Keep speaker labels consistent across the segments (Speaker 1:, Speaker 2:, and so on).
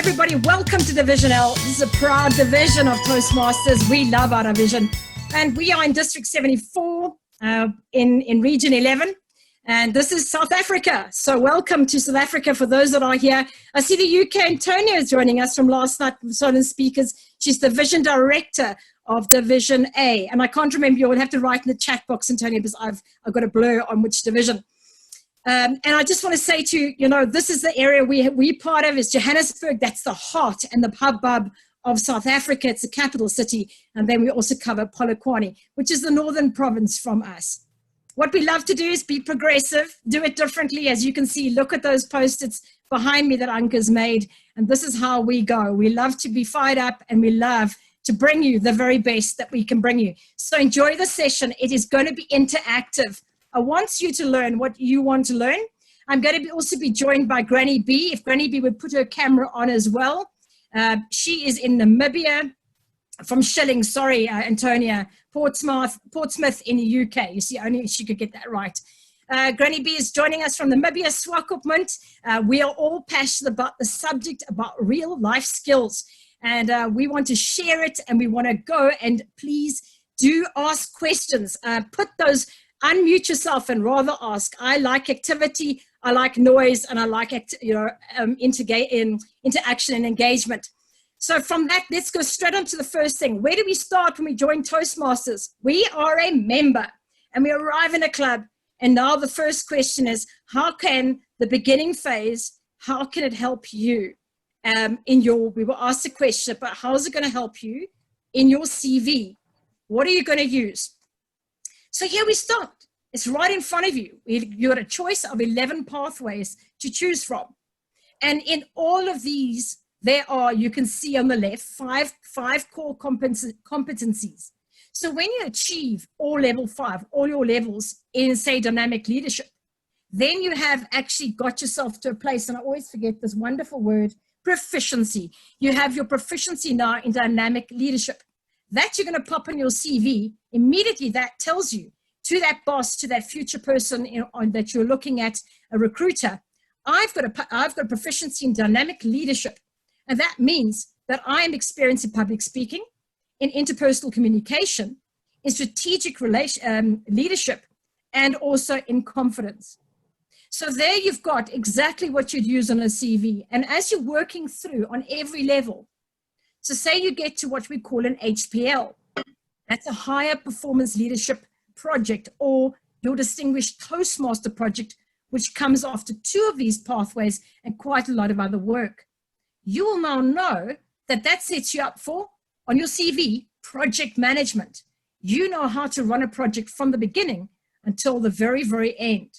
Speaker 1: everybody. Welcome to Division L. This is a proud division of Toastmasters. We love our division. And we are in District 74 in Region 11. And this is South Africa. So welcome to South Africa for those that are here. I see the UK. Antonia is joining us from last night from Solent Speakers. She's the Division Director of Division A. And I can't remember, you will have to write in the chat box, Antonia, because I've got a blur on which division. And I just want to say to you, you know, this is the area we part of is Johannesburg. That's the heart and the hubbub of South Africa. It's the capital city. And then we also cover Polokwane, which is the northern province from us. What we love to do is be progressive, do it differently. As you can see, look at those post-its behind me that Anka's made. And this is how we go. We love to be fired up and we love to bring you the very best that we can bring you. So enjoy the session. It is going to be interactive. I want you to learn what you want to learn. I'm going to also be joined by Granny B. If Granny B would put her camera on as well. She is in Namibia, from Schilling, sorry, Antonia, Portsmouth in the UK. You see, only she could get that right. Granny B is joining us from Namibia, Swakopmund. We are all passionate about the subject, about real life skills. And we want to share it and we want to go, and please do ask questions. Unmute yourself and rather ask. I like activity, I like noise, and I like interaction and engagement. So from that, let's go straight on to the first thing. Where do we start when we join Toastmasters? We are a member and we arrive in a club. And now the first question is, how can the beginning phase, how can it help you we will ask the question, but how is it going to help you in your CV? What are you going to use? So here we start. It's right in front of you. You've got a choice of 11 pathways to choose from. And in all of these, there are, you can see on the left, five core competencies. So when you achieve all level 5, all your levels in, say, dynamic leadership, then you have actually got yourself to a place, and I always forget this wonderful word, proficiency. You have your proficiency now in dynamic leadership. That you're going to pop on your CV. Immediately that tells you to that boss, to that future person that you're looking at, a recruiter, I've got a proficiency in dynamic leadership. And that means that I am experienced in public speaking, in interpersonal communication, in strategic leadership, and also in confidence. So there you've got exactly what you'd use on a CV. And as you're working through on every level, so say you get to what we call an HPL. That's a higher performance leadership project, or your distinguished Toastmaster project, which comes after 2 of these pathways and quite a lot of other work. You will now know that sets you up for, on your CV, project management. You know how to run a project from the beginning until the very, very end.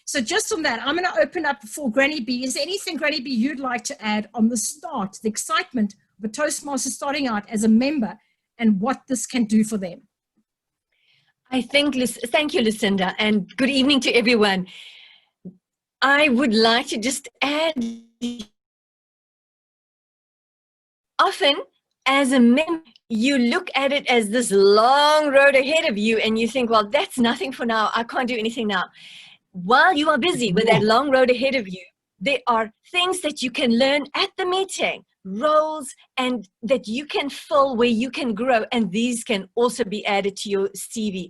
Speaker 1: So just on that, I'm going to open up for Granny B. Is there anything, Granny B, you'd like to add on the start, the excitement of a Toastmaster starting out as a member and what this can do for them?
Speaker 2: Thank you, Lucinda, and good evening to everyone. I would like to just add, often as a member, you look at it as this long road ahead of you and you think, well, that's nothing for now. I can't do anything now. While you are busy with that long road ahead of you, there are things that you can learn at the meeting, roles, and that you can fill where you can grow. And these can also be added to your CV.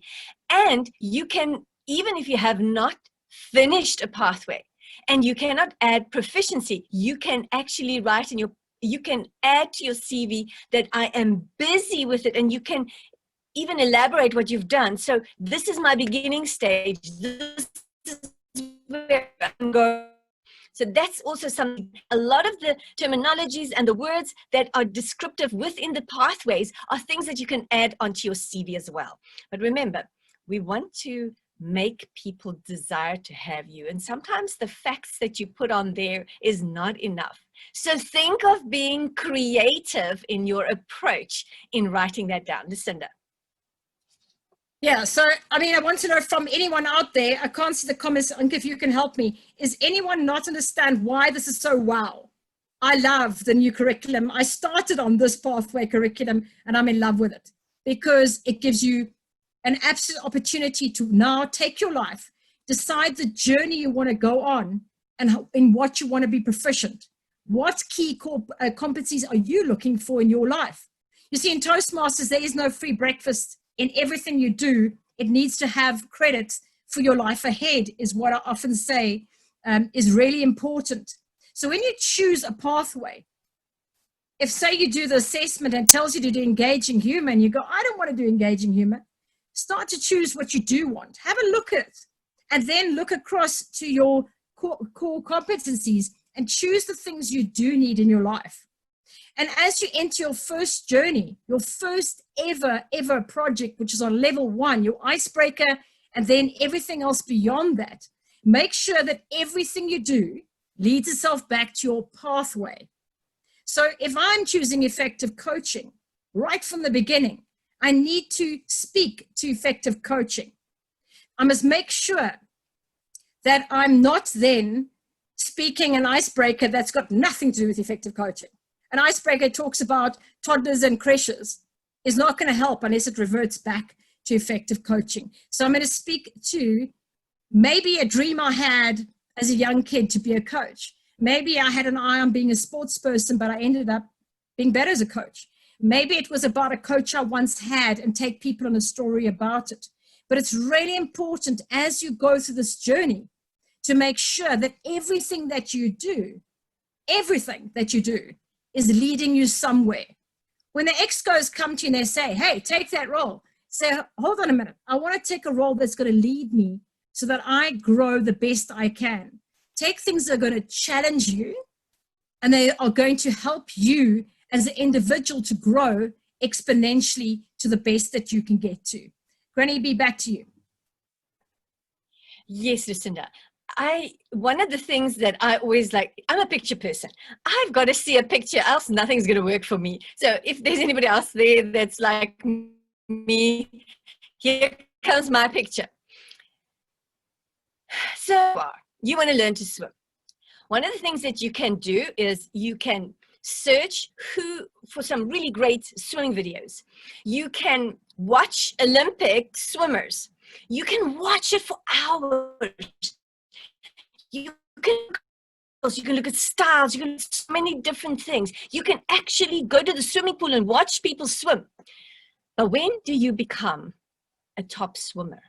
Speaker 2: And you can, even if you have not finished a pathway and you cannot add proficiency, you can actually write in you can add to your CV that I am busy with it, and you can even elaborate what you've done. So this is my beginning stage. This is where I'm going. So that's also something. A lot of the terminologies and the words that are descriptive within the pathways are things that you can add onto your CV as well. But remember, we want to make people desire to have you. And sometimes the facts that you put on there is not enough. So think of being creative in your approach in writing that down. Lucinda.
Speaker 1: Yeah, so, I mean, I want to know from anyone out there, I can't see the comments, if you can help me. Is anyone not understand why this is so wow? I love the new curriculum. I started on this pathway curriculum and I'm in love with it because it gives you an absolute opportunity to now take your life, decide the journey you want to go on and in what you want to be proficient. What key competencies are you looking for in your life? You see, in Toastmasters, there is no free breakfast. In everything you do, it needs to have credit for your life ahead, is what I often say is really important. So when you choose a pathway, if say you do the assessment and tells you to do engaging humor, and you go, I don't want to do engaging humor, start to choose what you do want. Have a look at it, and then look across to your core competencies and choose the things you do need in your life. And as you enter your first journey, your first ever project, which is on level 1, your icebreaker, and then everything else beyond that, make sure that everything you do leads itself back to your pathway. So if I'm choosing effective coaching right from the beginning, I need to speak to effective coaching. I must make sure that I'm not then speaking an icebreaker that's got nothing to do with effective coaching. An icebreaker talks about toddlers and creches is not going to help unless it reverts back to effective coaching. So I'm going to speak to maybe a dream I had as a young kid to be a coach. Maybe I had an eye on being a sports person, but I ended up being better as a coach. Maybe it was about a coach I once had and take people on a story about it. But it's really important as you go through this journey to make sure that everything that you do is leading you somewhere. When the excos come to you and they say, hey, take that role, say, hold on a minute. I want to take a role that's going to lead me so that I grow the best I can. Take things that are going to challenge you and they are going to help you as an individual to grow exponentially to the best that you can get to. Granny B, back to you.
Speaker 2: Yes, Lucinda. One of the things that I always like, I'm a picture person. I've got to see a picture, else nothing's going to work for me. So if there's anybody else there that's like me, here comes my picture. So you want to learn to swim. One of the things that you can do is you can search for some really great swimming videos. You can watch Olympic swimmers. You can watch it for hours. You can look at styles. You can look at so many different things. You can actually go to the swimming pool and watch people swim. But when do you become a top swimmer?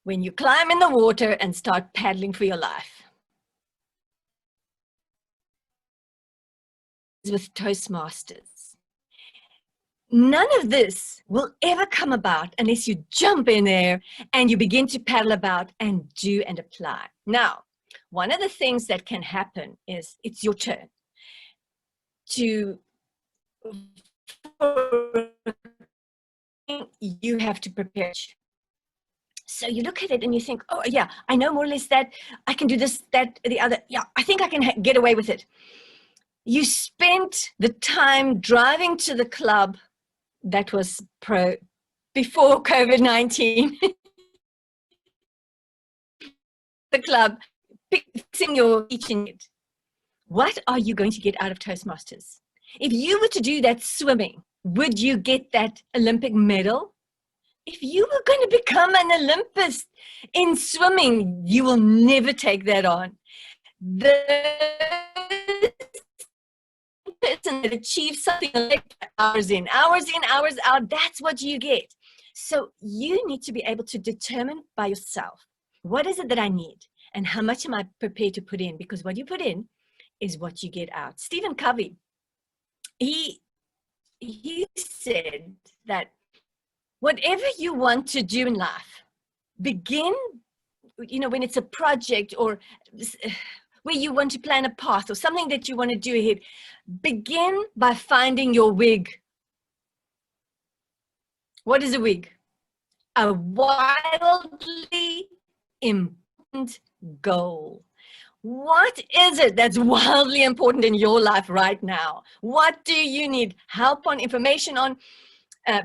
Speaker 2: When you climb in the water and start paddling for your life. With Toastmasters. None of this will ever come about unless you jump in there and you begin to paddle about and do and apply. Now, one of the things that can happen is it's your turn you have to prepare. So you look at it and you think, oh yeah, I know more or less that I can do this, that, the other. Yeah, I think I can get away with it. You spent the time driving to the club that was before COVID-19. The club, fixing your teaching it. What are you going to get out of Toastmasters? If you were to do that swimming, would you get that Olympic medal? If you were going to become an Olympist in swimming, you will never take that on. The person that achieves something like hours in, hours out, that's what you get. So you need to be able to determine by yourself, what is it that I need and how much am I prepared to put in? Because what you put in is what you get out. Stephen Covey, he said that whatever you want to do in life, begin, when it's a project or where you want to plan a path or something that you want to do ahead, begin by finding your wig. What is a wig? A wildly important goal. What is it that's wildly important in your life right now? What do you need? Help on, information on,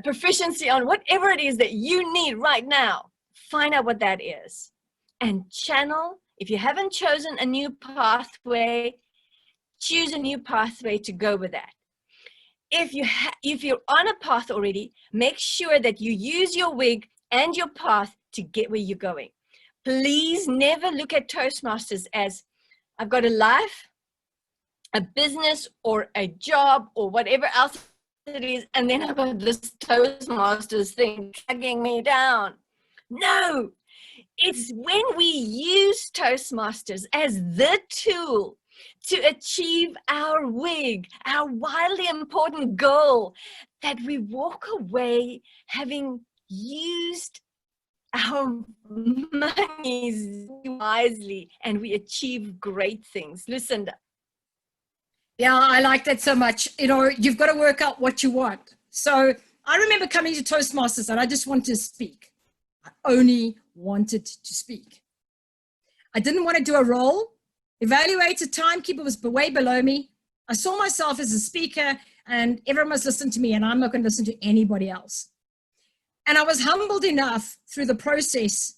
Speaker 2: proficiency on, whatever it is that you need right now. Find out what that is and channel. If you haven't chosen a new pathway, choose a new pathway to go with that. If you're on a path already, make sure that you use your wig and your path to get where you're going. Please never look at Toastmasters as I've got a life, a business, or a job, or whatever else it is, and then I've got this Toastmasters thing dragging me down. No, it's when we use Toastmasters as the tool to achieve our wig, our wildly important goal, that we walk away having used our money wisely, and we achieve great things. Lucinda.
Speaker 1: Yeah, I like that so much. You know, you've got to work out what you want. So I remember coming to Toastmasters and I just wanted to speak. I only wanted to speak. I didn't want to do a role. Evaluated timekeeper was way below me. I saw myself as a speaker and everyone must listen to me and I'm not going to listen to anybody else. And I was humbled enough through the process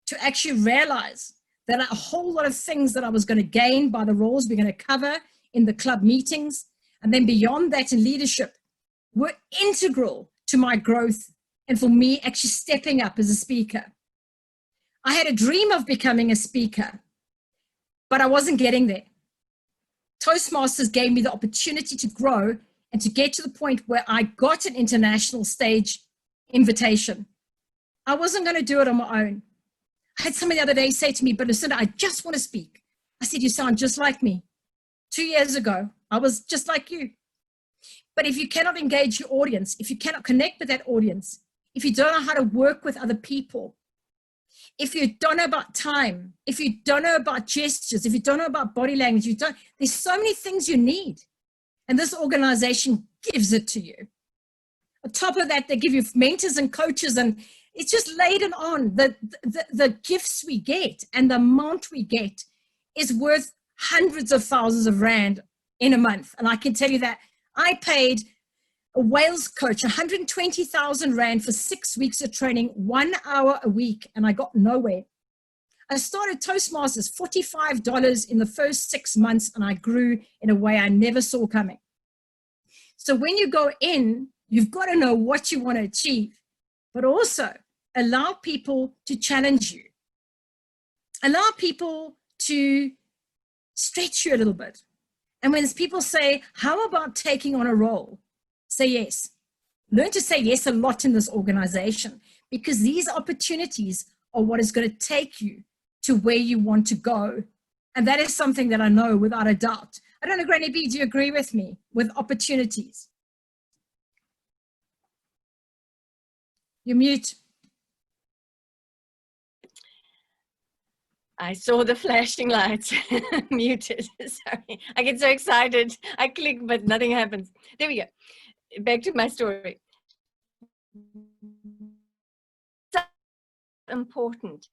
Speaker 1: to actually realize that a whole lot of things that I was going to gain by the roles we're going to cover in the club meetings, and then beyond that in leadership, were integral to my growth and for me actually stepping up as a speaker. I had a dream of becoming a speaker, but I wasn't getting there. Toastmasters gave me the opportunity to grow and to get to the point where I got an international stage invitation. I wasn't going to do it on my own. I had somebody the other day say to me, but Lucinda, I just want to speak. I said, you sound just like me. 2 years ago, I was just like you. But if you cannot engage your audience, if you cannot connect with that audience, if you don't know how to work with other people, if you don't know about time, if you don't know about gestures, if you don't know about body language, there's so many things you need. And this organization gives it to you. On top of that, they give you mentors and coaches, and it's just laden on. The gifts we get and the amount we get is worth hundreds of thousands of rand in a month. And I can tell you that I paid a Wales coach 120,000 rand for 6 weeks of training, 1 hour a week, and I got nowhere. I started Toastmasters, $45 in the first 6 months, and I grew in a way I never saw coming. So when you go in, you've got to know what you want to achieve, but also allow people to challenge you. Allow people to stretch you a little bit. And when people say, how about taking on a role? Say yes. Learn to say yes a lot in this organization, because these opportunities are what is going to take you to where you want to go. And that is something that I know without a doubt. I don't know, Granny B, do you agree with me with opportunities? You're mute.
Speaker 2: I saw the flashing lights. Muted. Sorry. I get so excited. I click, but nothing happens. There we go. Back to my story. So important.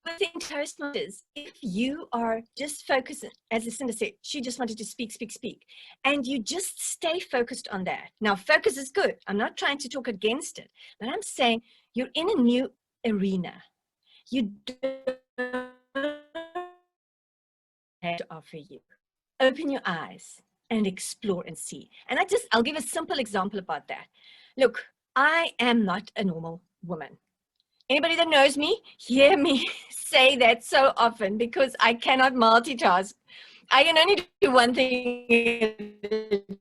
Speaker 2: Within Toastmasters, if you are just focused, as Lucinda said, she just wanted to speak, and you just stay focused on that. Now, focus is good. I'm not trying to talk against it, but I'm saying you're in a new arena. You don't have to offer you. Open your eyes and explore and see. And I'll give a simple example about that. Look, I am not a normal woman. Anybody that knows me, hear me say that so often, because I cannot multitask. I can only do one thing.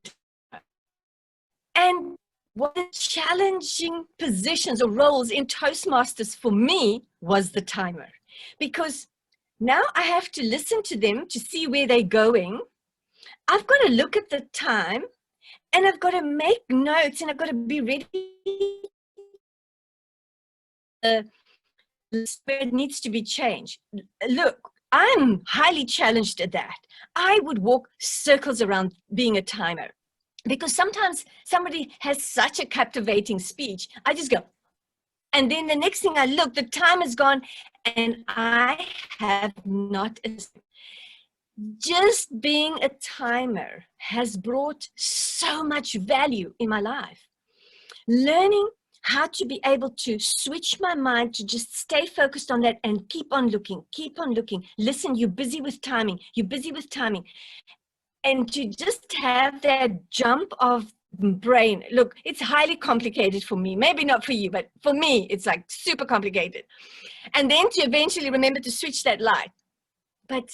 Speaker 2: And one of the challenging positions or roles in Toastmasters for me was the timer. Because now I have to listen to them to see where they're going. I've got to look at the time, and I've got to make notes, and I've got to be ready. It needs to be changed. Look, I'm highly challenged at that. I would walk circles around being a timer, because sometimes somebody has such a captivating speech. I just go, and then the next thing I look, the time is gone, and I have not. Just being a timer has brought so much value in my life. Learning how to be able to switch my mind to just stay focused on that and keep on looking. Listen, you're busy with timing. And to just have that jump of brain. Look, it's highly complicated for me. Maybe not for you, but for me, it's like super complicated. And then to eventually remember to switch that light. But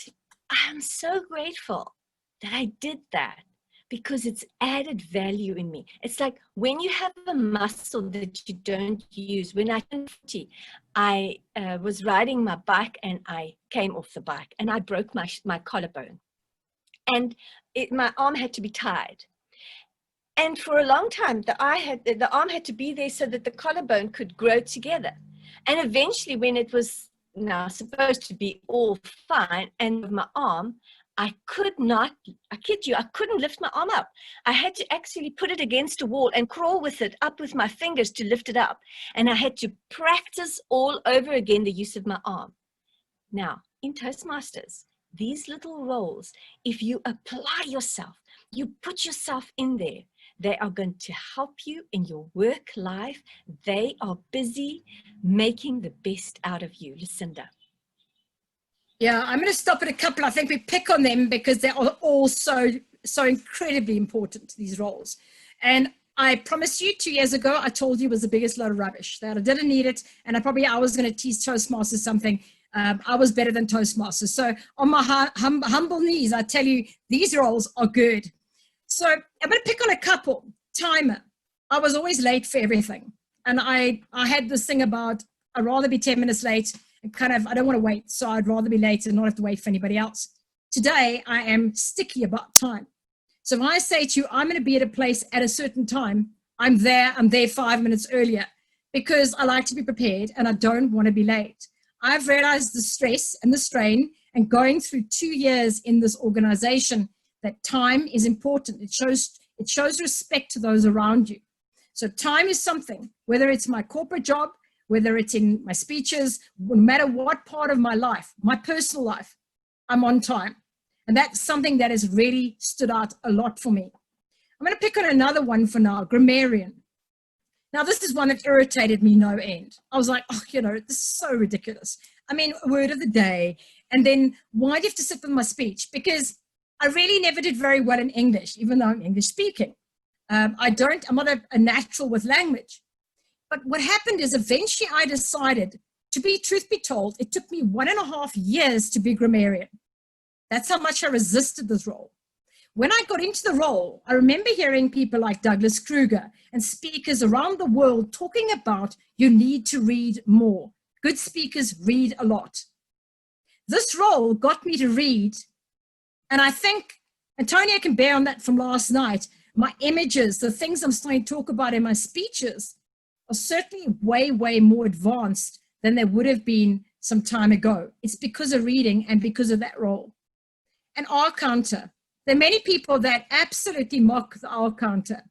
Speaker 2: I'm so grateful that I did that, because it's added value in me. It's like when you have a muscle that you don't use. When I turned 40, I was riding my bike and I came off the bike and I broke my collarbone. And my arm had to be tied. And for a long time, the arm had to be there so that the collarbone could grow together. And eventually, when it was now supposed to be all fine, and my arm, I could not, I kid you, I couldn't lift my arm up. I had to actually put it against a wall and crawl with it up with my fingers to lift it up. And I had to practice all over again the use of my arm. Now, in Toastmasters, these little roles, if you apply yourself, you put yourself in there, they are going to help you in your work life. They are busy making the best out of you. Lucinda.
Speaker 1: Yeah, I'm going to stop at a couple. I think we pick on them because they are all so incredibly important, these roles. And I promised you 2 years ago, I told you it was the biggest load of rubbish, that I didn't need it. And I was going to teach Toastmasters something. I was better than Toastmasters. So on my humble knees, I tell you, these roles are good. So I'm going to pick on a couple. Timer. I was always late for everything. And I had this thing about, I'd rather be 10 minutes late and I don't want to wait. So I'd rather be late and not have to wait for anybody else. Today, I am sticky about time. So if I say to you, I'm going to be at a place at a certain time, I'm there 5 minutes earlier because I like to be prepared and I don't want to be late. I've realized the stress and the strain and going through 2 years in this organization that time is important. It shows respect to those around you. So time is something, whether it's my corporate job, whether it's in my speeches, no matter what part of my life, my personal life, I'm on time. And that's something that has really stood out a lot for me. I'm going to pick on another one for now, grammarian. Now, this is one that irritated me no end. I was like, oh, this is so ridiculous. I mean, word of the day. And then why do you have to sit with my speech? Because I really never did very well in English, even though I'm English speaking. I'm not a natural with language. But what happened is eventually I decided, truth be told, it took me 1.5 years to be grammarian. That's how much I resisted this role. When I got into the role, I remember hearing people like Douglas Kruger and speakers around the world talking about you need to read more. Good speakers read a lot. This role got me to read, and I think Antonia can bear on that from last night. My images, the things I'm starting to talk about in my speeches are certainly way, way more advanced than they would have been some time ago. It's because of reading and because of that role. An R counter. There are many people that absolutely mock the R counter.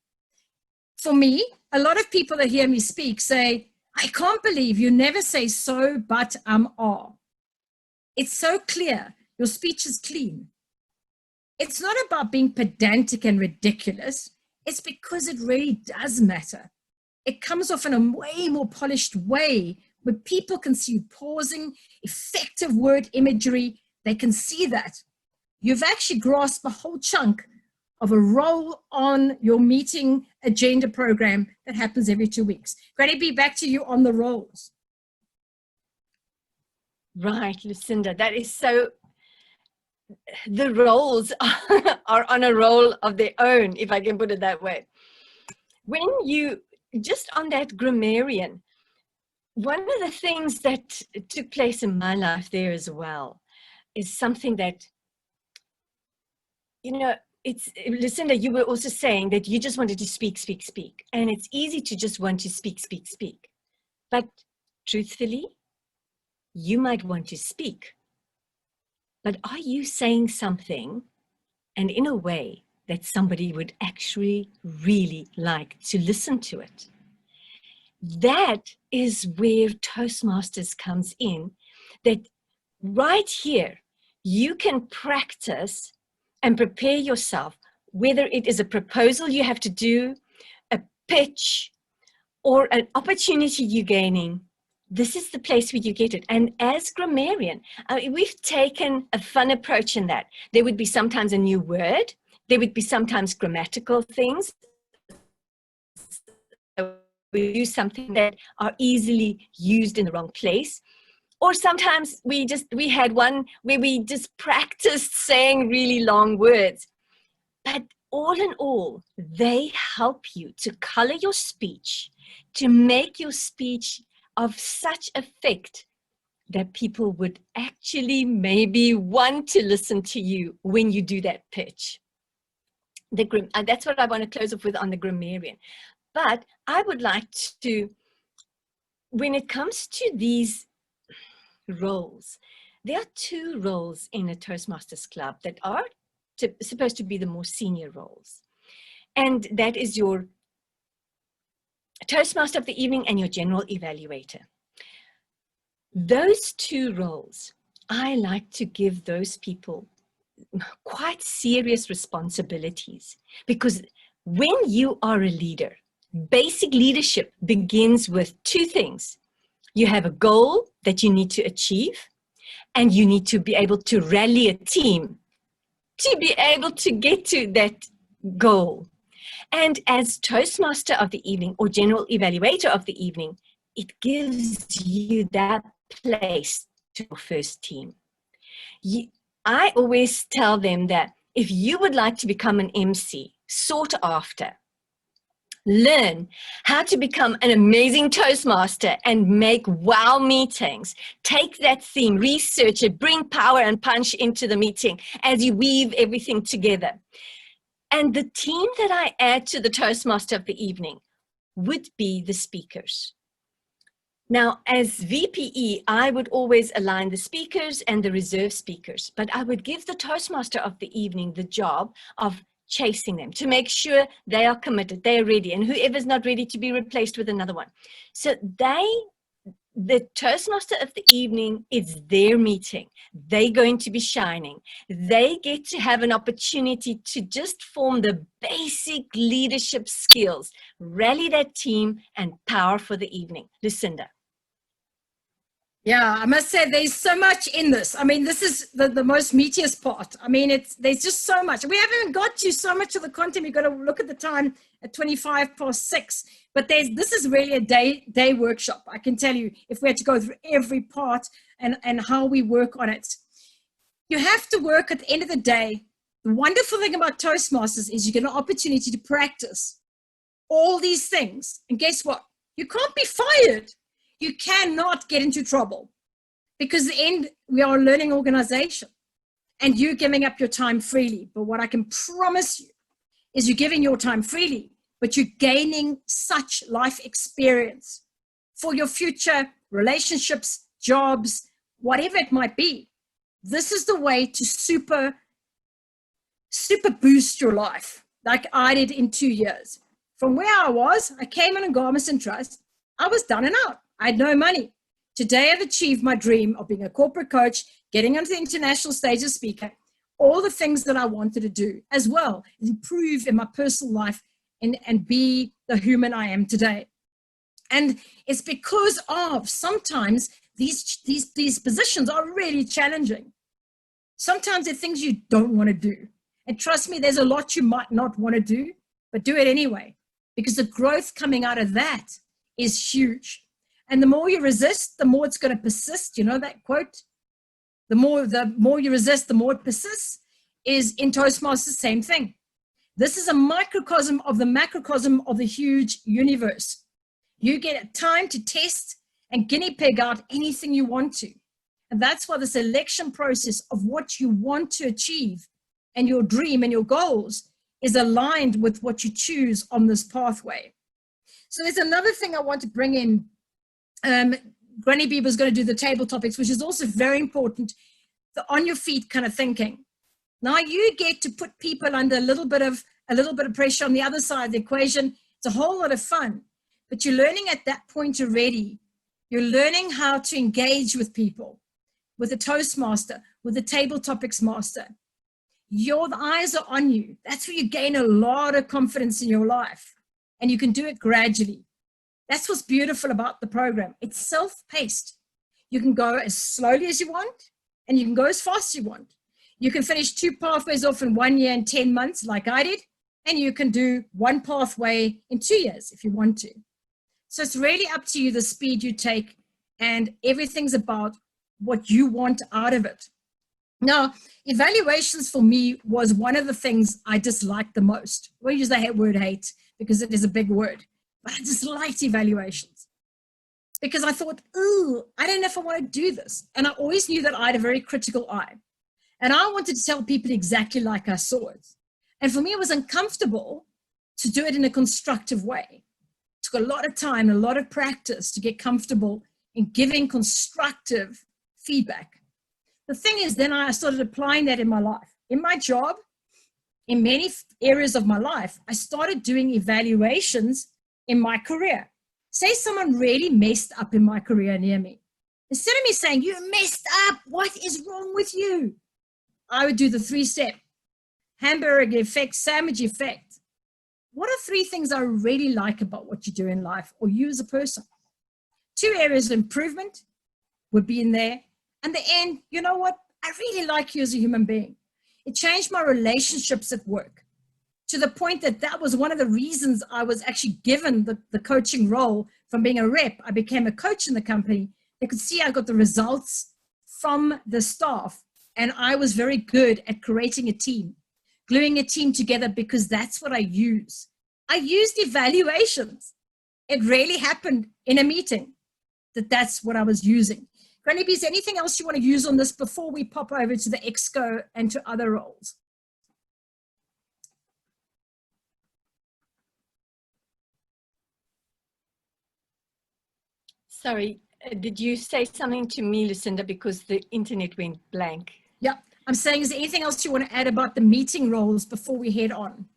Speaker 1: For me, a lot of people that hear me speak say, I can't believe you never say so, but are. It's so clear. Your speech is clean. It's not about being pedantic and ridiculous. It's because it really does matter. It comes off in a way more polished way where people can see you pausing, effective word imagery. They can see that. You've actually grasped a whole chunk of a role on your meeting agenda program that happens every 2 weeks. Granny B, back to you on the roles.
Speaker 2: Right, Lucinda, that is so, the roles are on a roll of their own, if I can put it that way. When you, just on that grammarian, one of the things that took place in my life there as well is something that, it's, Lucinda, you were also saying that you just wanted to speak. And it's easy to just want to speak. But truthfully, you might want to speak. But are you saying something and in a way that somebody would actually really like to listen to it? That is where Toastmasters comes in, that right here, you can practice and prepare yourself, whether it is a proposal you have to do, a pitch, or an opportunity you're gaining. This is the place where you get it. And as grammarian, we've taken a fun approach in that. There would be sometimes a new word. There would be sometimes grammatical things. We use something that are easily used in the wrong place. Or sometimes we had one where we just practiced saying really long words. But all in all, they help you to color your speech, to make your speech of such effect that people would actually maybe want to listen to you when you do that pitch. That's what I want to close off with on the grammarian. But I would like to, when it comes to these roles, there are 2 roles in a Toastmasters club that are supposed to be the more senior roles. And that is your Toastmaster of the evening and your general evaluator. Those 2 roles, I like to give those people quite serious responsibilities, because when you are a leader, basic leadership begins with 2 things. You have a goal that you need to achieve, and you need to be able to rally a team to be able to get to that goal. And as Toastmaster of the evening or general evaluator of the evening, it gives you that place to your first team. I always tell them that if you would like to become an MC, sought after, learn how to become an amazing Toastmaster and make wow meetings. Take that theme, research it, bring power and punch into the meeting as you weave everything together. And the team that I add to the Toastmaster of the evening would be the speakers. Now, as VPE, I would always align the speakers and the reserve speakers, but I would give the Toastmaster of the evening the job of chasing them to make sure they are committed, they are ready, and whoever's not ready to be replaced with another one. So the Toastmaster of the evening, it's their meeting. They're going to be shining. They get to have an opportunity to just form the basic leadership skills, rally that team, and power for the evening. Lucinda.
Speaker 1: Yeah, I must say there's so much in this. I mean, this is the most meatiest part. I mean, there's just so much. We haven't got to so much of the content. We've got to look at the time at 6:25. But this is really a day workshop. I can tell you, if we had to go through every part and how we work on it. You have to work at the end of the day. The wonderful thing about Toastmasters is you get an opportunity to practice all these things. And guess what? You can't be fired. You cannot get into trouble, because in the end, we are a learning organization and you're giving up your time freely. But what I can promise you is you're giving your time freely, but you're gaining such life experience for your future relationships, jobs, whatever it might be. This is the way to super boost your life, like I did in 2 years. From where I came in Garments and Trust, I was down and out. I had no money. Today, I've achieved my dream of being a corporate coach, getting onto the international stage as speaker, all the things that I wanted to do, as well as improve in my personal life and be the human I am today. And it's because of sometimes these positions are really challenging. Sometimes they're things you don't want to do. And trust me, there's a lot you might not want to do, but do it anyway, because the growth coming out of that is huge. And the more you resist, the more it's going to persist. You know that quote? The more you resist, the more it persists. Is in Toastmasters, same thing. This is a microcosm of the macrocosm of the huge universe. You get time to test and guinea pig out anything you want to. And that's why the selection process of what you want to achieve and your dream and your goals is aligned with what you choose on this pathway. So there's another thing I want to bring in. Granny Bieber's going to do the table topics, which is also very important, the on your feet kind of thinking. Now you get to put people under a little bit of pressure on the other side of the equation. It's a whole lot of fun, but you're learning at that point already. You're learning how to engage with people, with a Toastmaster, with a table topics master. The eyes are on you. That's where you gain a lot of confidence in your life, and you can do it gradually. That's what's beautiful about the program. It's self-paced. You can go as slowly as you want, and you can go as fast as you want. You can finish 2 pathways off in 1 year and 10 months, like I did, and you can do 1 pathway in 2 years if you want to. So it's really up to you the speed you take, and everything's about what you want out of it. Now, evaluations for me was one of the things I disliked the most. We'll use the word hate because it is a big word, but I disliked evaluations because I thought, ooh, I don't know if I want to do this. And I always knew that I had a very critical eye. And I wanted to tell people exactly like I saw it. And for me, it was uncomfortable to do it in a constructive way. It took a lot of time, a lot of practice to get comfortable in giving constructive feedback. The thing is, then I started applying that in my life. In my job, in many areas of my life, I started doing evaluations in my career. Say someone really messed up in my career near me. Instead of me saying, you messed up, what is wrong with you? I would do the 3-step hamburger effect, sandwich effect. What are 3 things I really like about what you do in life or you as a person? 2 areas of improvement would be in there. And the end, you know what? I really like you as a human being. It changed my relationships at work to the point that that was one of the reasons I was actually given the coaching role. From being a rep, I became a coach in the company. They could see I got the results from the staff, and I was very good at creating a team, gluing a team together, because that's what I use. I used evaluations. It really happened in a meeting that's what I was using. Granny B, is there anything else you want to use on this before we pop over to the Exco and to other roles?
Speaker 2: Sorry, did you say something to me, Lucinda, because the internet went blank?
Speaker 1: Yeah, I'm saying, is there anything else you want to add about the meeting roles before we head on?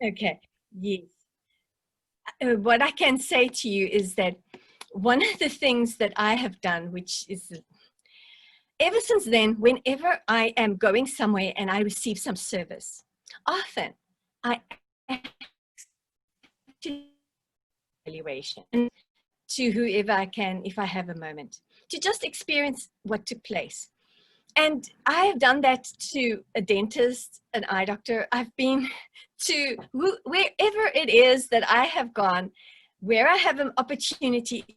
Speaker 2: Okay, yes. What I can say to you is that one of the things that I have done, which is ever since then, whenever I am going somewhere and I receive some service, often I evaluation to whoever I can, if I have a moment, to just experience what took place. And I have done that to a dentist, an eye doctor. I've been to wherever it is that I have gone, where I have an opportunity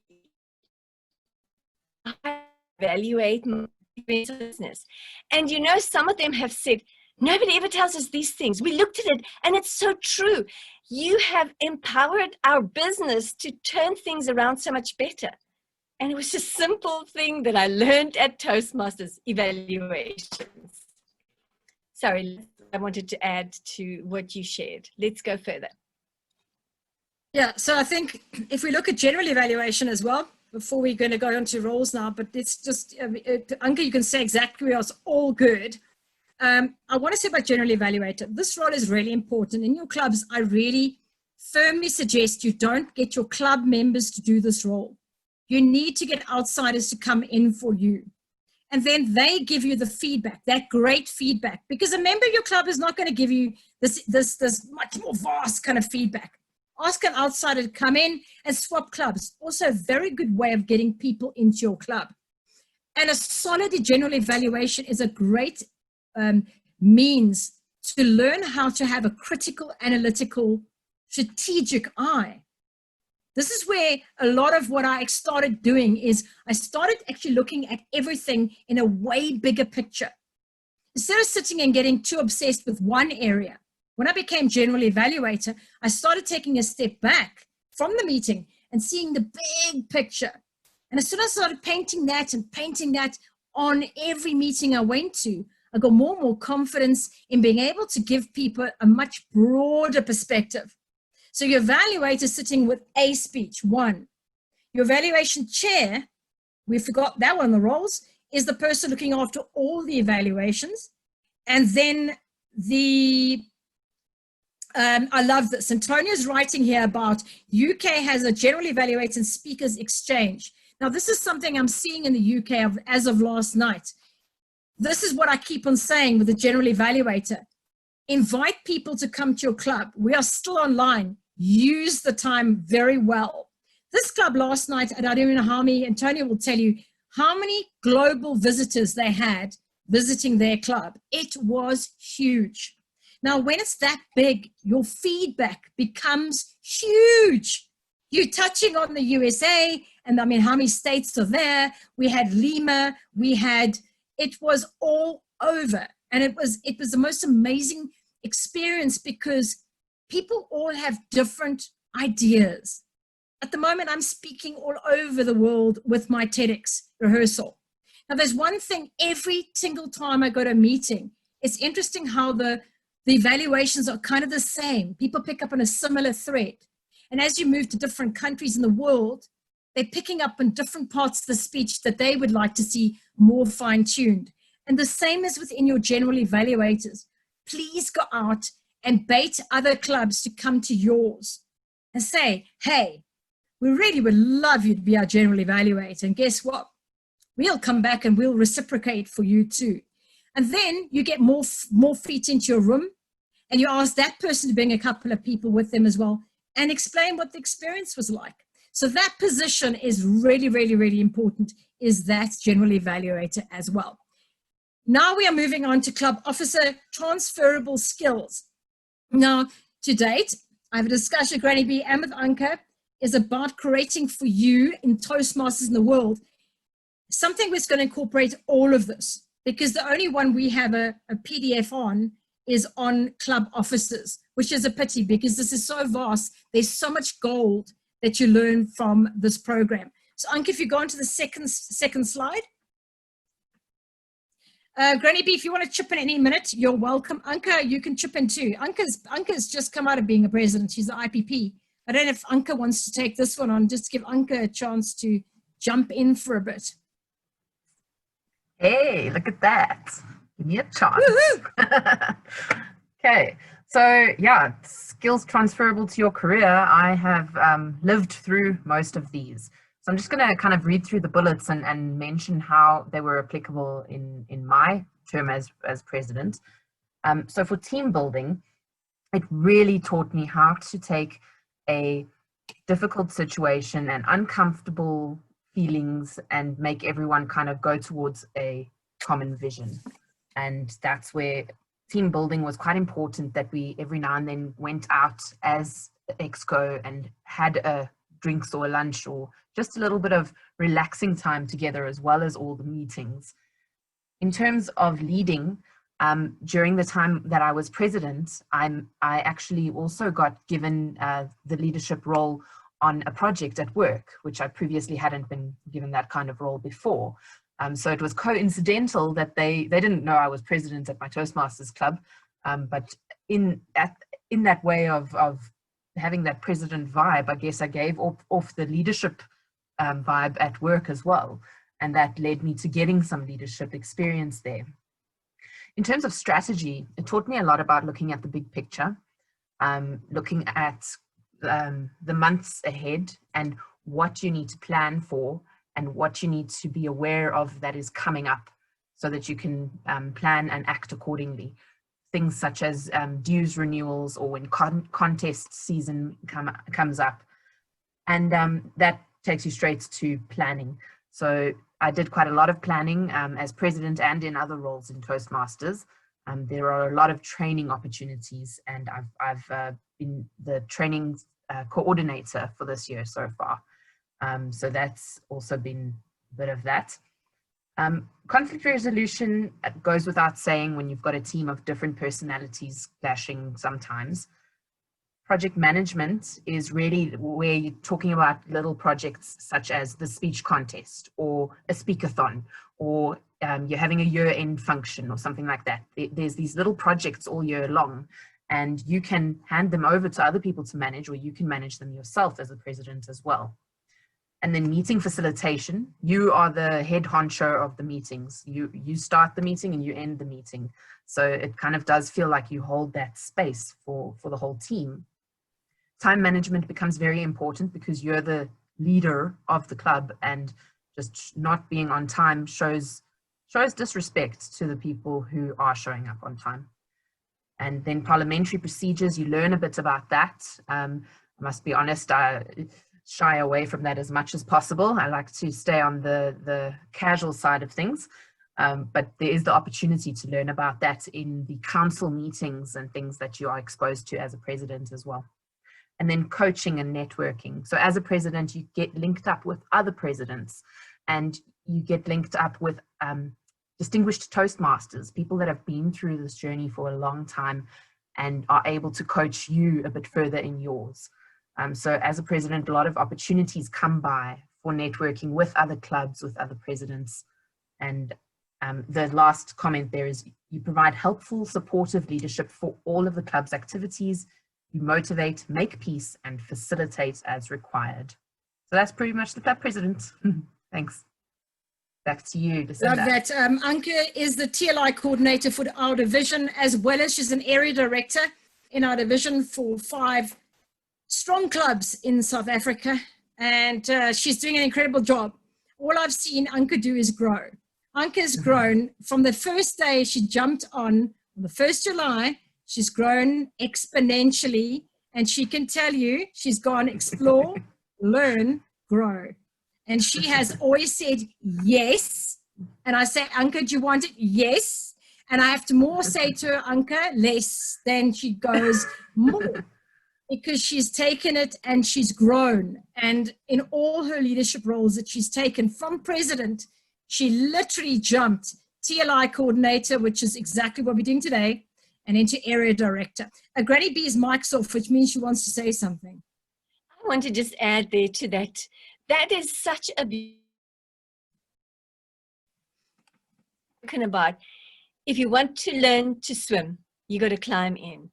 Speaker 2: to evaluate my business. And you know, some of them have said, nobody ever tells us these things. We looked at it and it's so true. You have empowered our business to turn things around so much better. And it was a simple thing that I learned at Toastmasters, evaluations. Sorry, I wanted to add to what you shared. Let's go further.
Speaker 1: Yeah, so I think if we look at general evaluation as well, before we're going to go on to roles now, but it's just, Anka, you can say exactly where it's all good. I want to say about general evaluator. This role is really important. In your clubs, I really firmly suggest you don't get your club members to do this role. You need to get outsiders to come in for you. And then they give you the feedback, that great feedback. Because a member of your club is not going to give you this much more vast kind of feedback. Ask an outsider to come in and swap clubs. Also a very good way of getting people into your club. And a solid general evaluation is a great means to learn how to have a critical, analytical, strategic eye. This is where a lot of what I started doing is I started actually looking at everything in a way bigger picture. Instead of sitting and getting too obsessed with one area, when I became general evaluator, I started taking a step back from the meeting and seeing the big picture. And as soon as I started painting that on every meeting I went to, I got more and more confidence in being able to give people a much broader perspective. So your evaluator sitting with a speech, 1. Your evaluation chair, we forgot that one, the roles, is the person looking after all the evaluations. And then I love this. Antonia's writing here about UK has a general evaluator and speakers exchange. Now, this is something I'm seeing in the UK as of last night. This is what I keep on saying with the general evaluator. Invite people to come to your club. We are still online. Use the time very well. This club last night, and I don't even know how many, Antonia will tell you how many global visitors they had visiting their club. It was huge. Now, when it's that big, your feedback becomes huge. You're touching on the USA And I mean, how many states are there? We had Lima, it was all over. And it was the most amazing experience because people all have different ideas. At the moment, I'm speaking all over the world with my TEDx rehearsal. Now, there's one thing every single time I go to a meeting, it's interesting how the evaluations are kind of the same. People pick up on a similar thread. And as you move to different countries in the world, they're picking up on different parts of the speech that they would like to see more fine-tuned. And the same is within your general evaluators. Please go out and bait other clubs to come to yours and say, hey, we really would love you to be our general evaluator. And guess what? We'll come back and we'll reciprocate for you too. And then you get more feet into your room and you ask that person to bring a couple of people with them as well and explain what the experience was like. So that position is really, really, really important, is that general evaluator as well. Now we are moving on to club officer transferable skills. Now, to date, I have a discussion with Granny B and with Anke is about creating for you in Toastmasters in the world something that's going to incorporate all of this, because the only one we have a PDF on is on club officers, which is a pity because this is so vast. There's so much gold that you learn from this program. So Anke, if you go on to the second slide. Granny B, if you want to chip in any minute, you're welcome. Anke, you can chip in too. Anke's just come out of being a president. She's the IPP. I don't know if Anke wants to take this one on, just give Anke a chance to jump in for a bit.
Speaker 3: Hey, look at that. Give me a chance. Okay, so yeah, skills transferable to your career. I have lived through most of these. So I'm just going to kind of read through the bullets and mention how they were applicable in my term as president. So for team building, it really taught me how to take a difficult situation and uncomfortable feelings and make everyone kind of go towards a common vision. And that's where team building was quite important, that we every now and then went out as Exco and had a drinks or a lunch or just a little bit of relaxing time together, as well as all the meetings. In terms of leading, during the time that I was president, I actually also got given the leadership role on a project at work, which I previously hadn't been given that kind of role before. So it was coincidental that they didn't know I was president at my Toastmasters club, but in that way of having that president vibe, I guess I gave off the leadership vibe at work as well. And that led me to getting some leadership experience there. In terms of strategy, it taught me a lot about looking at the big picture, looking at the months ahead and what you need to plan for and what you need to be aware of that is coming up, so that you can plan and act accordingly. Things such as dues renewals, or when contest season comes up. And that takes you straight to planning. So I did quite a lot of planning as president and in other roles in Toastmasters. There are a lot of training opportunities, and I've been the training coordinator for this year so far. So that's also been a bit of that. Conflict resolution goes without saying when you've got a team of different personalities clashing sometimes. Project management is really where you're talking about little projects such as the speech contest or a speakathon, or you're having a year-end function or something like that. There's these little projects all year long, and you can hand them over to other people to manage, or you can manage them yourself as a president as well. And then meeting facilitation, you are the head honcho of the meetings. You start the meeting and you end the meeting. So it kind of does feel like you hold that space for the whole team. Time management becomes very important because you're the leader of the club, and just not being on time shows disrespect to the people who are showing up on time. And then parliamentary procedures, you learn a bit about that. I must be honest, I shy away from that as much as possible. I like to stay on the casual side of things, but there is the opportunity to learn about that in the council meetings and things that you are exposed to as a president as well. and then coaching and networking. So as a president, you get linked up with other presidents, and you get linked up with distinguished Toastmasters, people that have been through this journey for a long time and are able to coach you a bit further in yours. So as a president, a lot of opportunities come by for networking with other clubs, with other presidents. And the last comment there is you provide helpful, supportive leadership for all of the club's activities. You motivate, make peace, and facilitate as required. So that's pretty much the club president. Thanks. Back to you, Lucinda.
Speaker 1: Love that. Anke is the TLI coordinator for our division, as well as she's an area director in our division for 5 strong clubs in South Africa. And she's doing an incredible job. All I've seen Anke do is grow. Anke has grown from the first day she jumped on the 1st July. She's grown exponentially, and she can tell you she's gone explore, learn, grow. And she has always said yes. And I say, Anke, do you want it? Yes. And I have to more say to her, Anke, less. Then she goes more, because she's taken it and she's grown. And in all her leadership roles that she's taken, from president, she literally jumped TLI coordinator, which is exactly what we're doing today, and into area director. Granny B's mic's off, which means she wants to say something.
Speaker 2: I want to just add there to that. That is such a about. If you want to learn to swim, you got to climb in.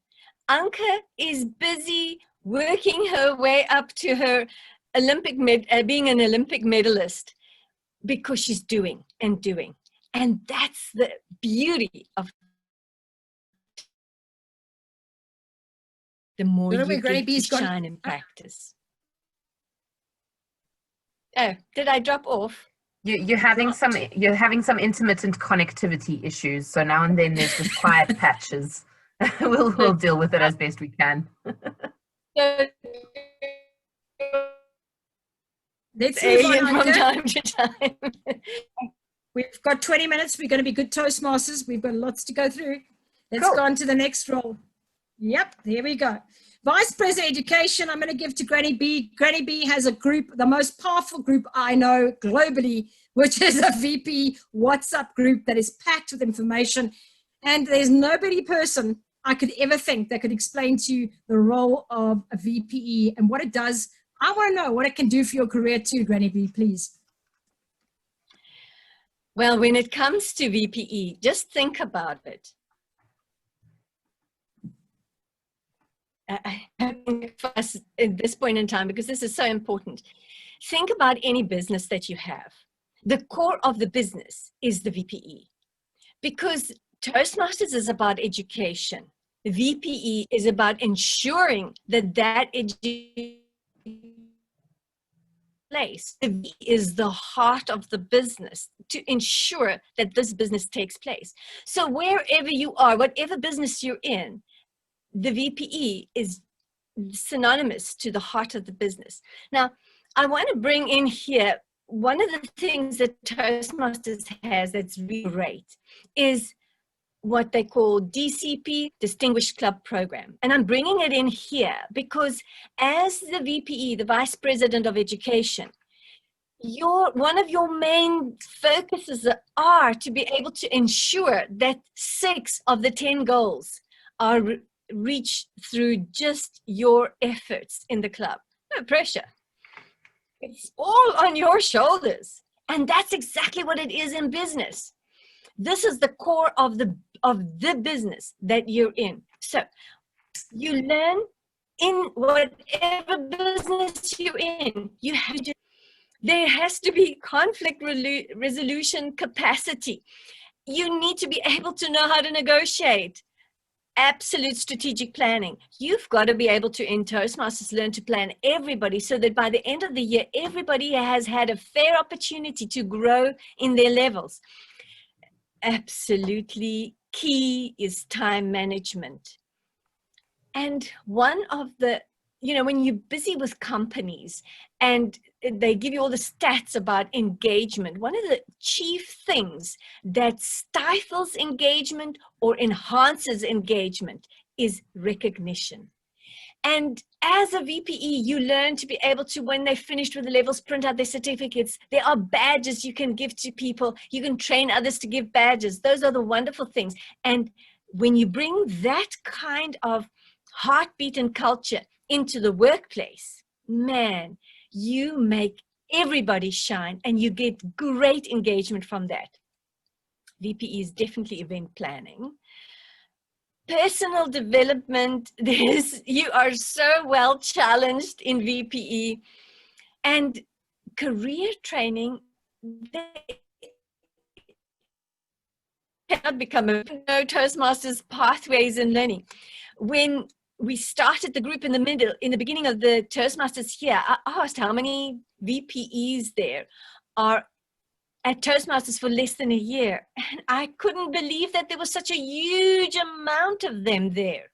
Speaker 2: Anke is busy working her way up to her being an Olympic medalist, because she's doing and doing. And that's the beauty of the more you get to shine and practice. Oh, did I drop off?
Speaker 3: You're having some intermittent connectivity issues. So now and then there's just quiet patches. We'll deal with it as best we can.
Speaker 1: Let's move on
Speaker 2: from time to time.
Speaker 1: We've got 20 minutes. We're going to be good Toastmasters. We've got lots to go through. Let's go on to the next role. Yep, there we go. Vice President Education, I'm going to give to Granny B. Granny B has a group, the most powerful group I know globally, which is a VP WhatsApp group that is packed with information. And there's nobody person I could ever think that could explain to you the role of a VPE and what it does. I want to know what it can do for your career too, Granny B, please.
Speaker 2: Well, when it comes to VPE, just think about it. I think for us at this point in time, because this is so important, think about any business that you have. The core of the business is the VPE, because Toastmasters is about education. The VPE is about ensuring that that education place is the heart of the business to ensure that this business takes place. So wherever you are, whatever business you're in, the VPE is synonymous to the heart of the business. Now, I want to bring in here, one of the things that Toastmasters has that's really great is what they call DCP, Distinguished Club Program. And I'm bringing it in here because as the VPE, the Vice President of Education, one of your main focuses are to be able to ensure that 6 of the 10 goals are reached through just your efforts in the club. No pressure. It's all on your shoulders. And that's exactly what it is in business. This is the core of the business that you're in. So you learn in whatever business you're in, there has to be conflict resolution capacity. You need to be able to know how to negotiate. Absolute strategic planning. You've got to be able to, in Toastmasters, learn to plan everybody so that by the end of the year, everybody has had a fair opportunity to grow in their levels. Absolutely key is time management. And one of the, when you're busy with companies and they give you all the stats about engagement, one of the chief things that stifles engagement or enhances engagement is recognition. And as a VPE, you learn to be able to, when they're finished with the levels, print out their certificates. There are badges you can give to people. You can train others to give badges. Those are the wonderful things. And when you bring that kind of heartbeat and culture into the workplace, man, you make everybody shine and you get great engagement from that. VPE is definitely event planning. Personal development, you are so well challenged in VPE. And career training, they cannot become no Toastmasters pathways in learning. When we started the group in the beginning of the Toastmasters here, I asked how many VPEs there are at Toastmasters for less than a year. And I couldn't believe that there was such a huge amount of them there.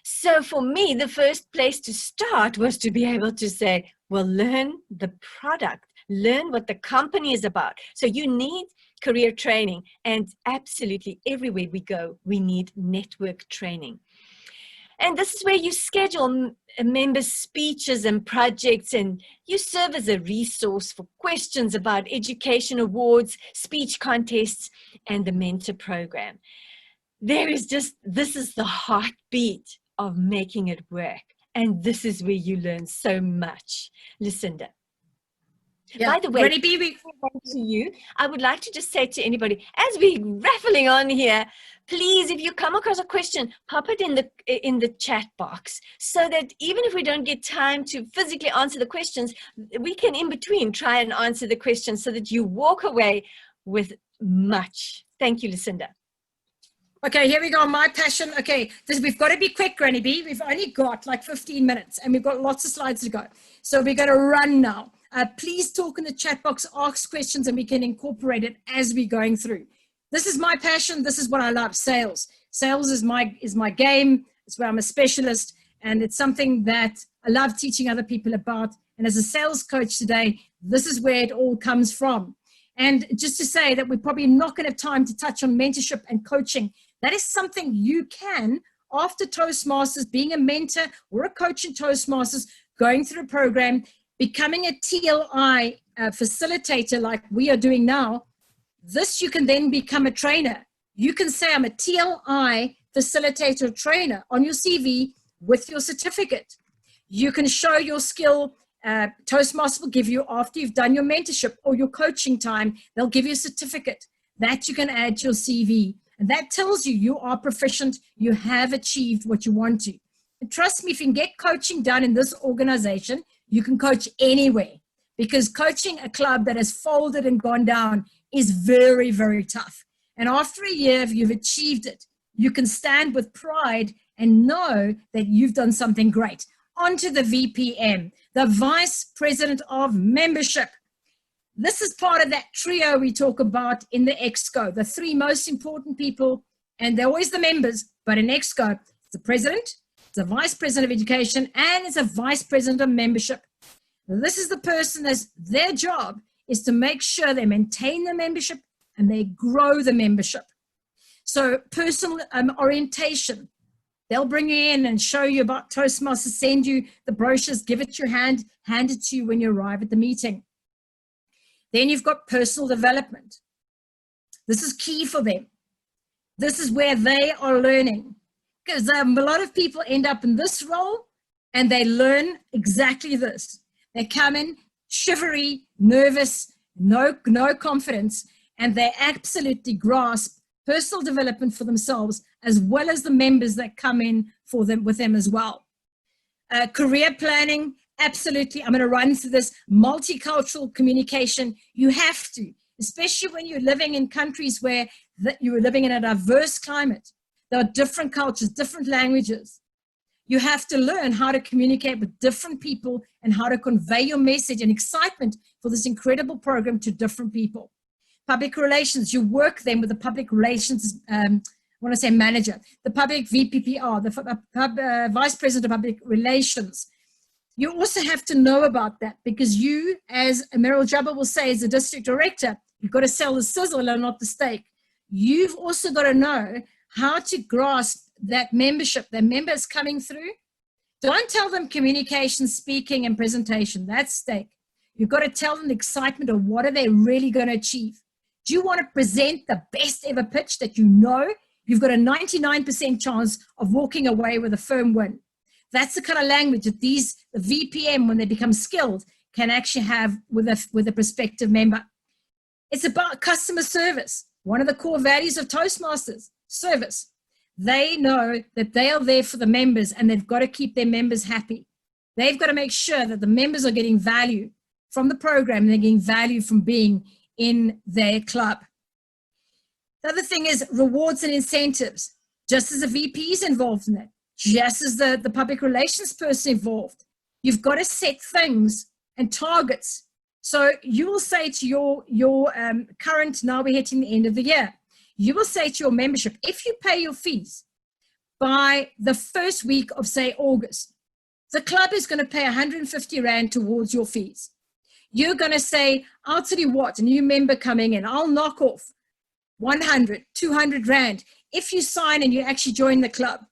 Speaker 2: So for me, the first place to start was to be able to say, well, learn the product, learn what the company is about. So you need career training, and absolutely everywhere we go, we need network training. And this is where you schedule members' speeches and projects, and you serve as a resource for questions about education awards, speech contests, and the mentor program. This is the heartbeat of making it work. And this is where you learn so much. Lucinda.
Speaker 1: Yeah.
Speaker 2: By the way, to you, I would like to just say to anybody, as we're raffling on here, please, if you come across a question, pop it in the chat box, so that even if we don't get time to physically answer the questions, we can in between try and answer the questions so that you walk away with much. Thank you, Lucinda.
Speaker 1: Okay, here we go. My passion. Okay, we've got to be quick, Granny B. We've only got like 15 minutes and we've got lots of slides to go. So we're going to run now. Please talk in the chat box, ask questions, and we can incorporate it as we're going through. This is my passion. This is what I love, sales. Sales is my game. It's where I'm a specialist, and it's something that I love teaching other people about. And as a sales coach today, this is where it all comes from. And just to say that we're probably not going to have time to touch on mentorship and coaching. That is something you can, after Toastmasters, being a mentor or a coach in Toastmasters, going through a program, becoming a TLI facilitator like we are doing now. This, you can then become a trainer. You can say, I'm a TLI facilitator trainer on your CV with your certificate. You can show your skill. Toastmasters will give you, after you've done your mentorship or your coaching time, they'll give you a certificate that you can add to your CV. And that tells you you are proficient, you have achieved what you want to. And trust me, if you can get coaching done in this organization, you can coach anywhere, because coaching a club that has folded and gone down is very, very tough. And after a year, if you've achieved it, you can stand with pride and know that you've done something great. On to the VPM, the Vice President of Membership. This is part of that trio we talk about in the EXCO, the three most important people, and they're always the members, but in EXCO, it's the president, it's a vice president of education, and it's a vice president of membership. This is the person that's their job is to make sure they maintain the membership and they grow the membership. So personal orientation, they'll bring you in and show you about Toastmasters, send you the brochures, give it your hand, hand it to you when you arrive at the meeting. Then you've got personal development. This is key for them. This is where they are learning, because a lot of people end up in this role and they learn exactly this. They come in shivery, nervous, no confidence, and they absolutely grasp personal development for themselves as well as the members that come in for them with them as well. Career planning. Absolutely. I'm going to run through this. Multicultural communication. You have to, especially when you're living in countries where you are living in a diverse climate. There are different cultures, different languages. You have to learn how to communicate with different people and how to convey your message and excitement for this incredible program to different people. Public relations. You work then with the public relations manager, the public VPPR, the Vice President of Public Relations. You also have to know about that, because you, as Meryl Jabba will say, as a district director, you've got to sell the sizzle and not the steak. You've also got to know how to grasp that membership, the members coming through, Don't tell them communication, speaking, and presentation. That's stake. You've got to tell them the excitement of what are they really going to achieve. Do you want to present the best ever pitch that you know? You've got a 99% chance of walking away with a firm win. That's the kind of language that the VPM, when they become skilled, can actually have with a prospective member. It's about customer service. One of the core values of Toastmasters, service. They know that they are there for the members and they've got to keep their members happy. They've got to make sure that the members are getting value from the program and they're getting value from being in their club. The other thing is rewards and incentives. Just as a VP is involved in that, just as the public relations person involved, you've got to set things and targets. So you will say to your current, now we're hitting the end of the year, you will say to your membership, if you pay your fees by the first week of, say, August, the club is going to pay 150 Rand towards your fees. You're going to say, I'll tell you what, a new member coming in, I'll knock off 100, 200 Rand if you sign and you actually join the club.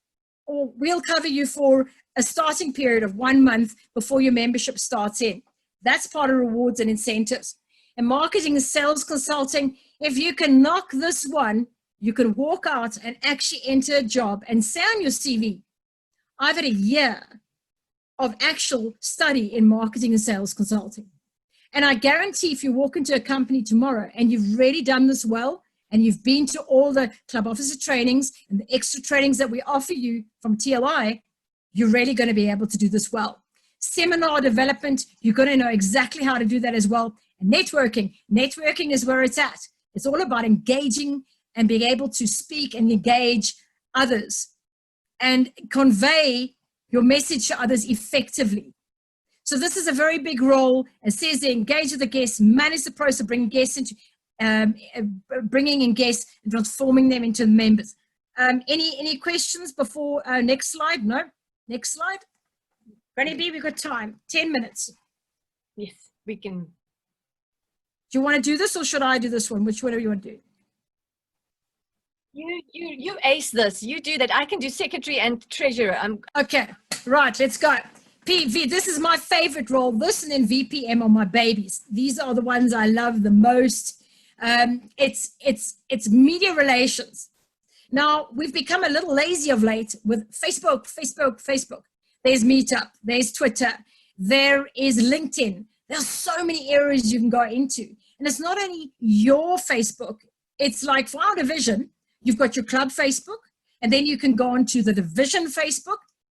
Speaker 1: Or we'll cover you for a starting period of 1 month before your membership starts in. That's part of rewards and incentives. And marketing and sales consulting, if you can knock this one, you can walk out and actually enter a job and say on your CV, I've had a year of actual study in marketing and sales consulting. And I guarantee if you walk into a company tomorrow and you've really done this well, and you've been to all the club officer trainings and the extra trainings that we offer you from TLI, you're really going to be able to do this well. Seminar development, you're going to know exactly how to do that as well. And networking is where it's at. It's all about engaging and being able to speak and engage others and convey your message to others effectively. So this is a very big role. It says they engage with the guests, manage the process of bringing guests into, bringing in guests and transforming them into members. Any questions before next slide? No? Next slide. Granny B, we've got time. 10 minutes.
Speaker 2: Yes, we can.
Speaker 1: Do you want to do this or should I do this one? Which one do you want to do?
Speaker 2: You ace this. You do that. I can do secretary and treasurer.
Speaker 1: Okay, right, let's go. PV, this is my favorite role. This and then VPM are my babies. These are the ones I love the most. It's media relations. Now, we've become a little lazy of late with Facebook. There's Meetup, there's Twitter, there is LinkedIn. There's so many areas you can go into. And it's not only your Facebook, it's like for our division, you've got your club Facebook, and then you can go on to the division Facebook,